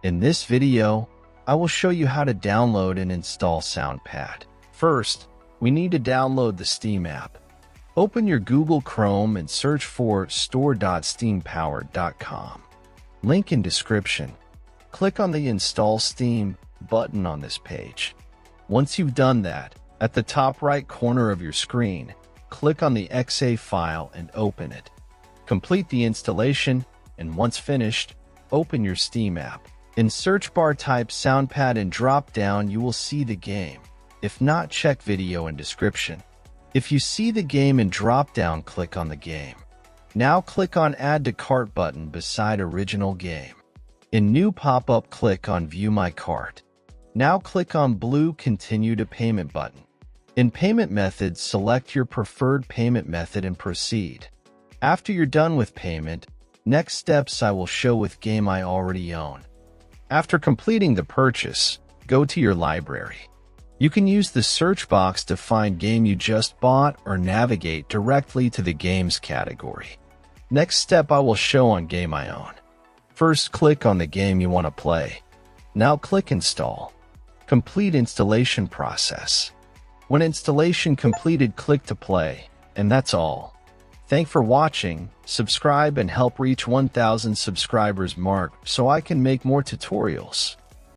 In this video, I will show you how to download and install Soundpad. First, we need to download the Steam app. Open your Google Chrome and search for store.steampowered.com. Link in description. Click on the Install Steam button on this page. Once you've done that, at the top right corner of your screen, click on the .exe file and open it. Complete the installation, and once finished, open your Steam app. In search bar, type Soundpad and drop down you will see the game. If not, check video in description. If you see the game in drop down, click on the game. Now click on Add to Cart button beside original game. In new pop-up, click on View My Cart. Now click on blue Continue to Payment button. In payment methods, select your preferred payment method and proceed. After you're done with payment, next steps I will show with game I already own. After completing the purchase, go to your library. You can use the search box to find game you just bought or navigate directly to the games category. Next step I will show on game I own. First, click on the game you want to play. Now click Install. Complete installation process. When installation completed, click to play, and that's all. Thanks for watching. Subscribe and help reach 1,000 subscribers mark so I can make more tutorials.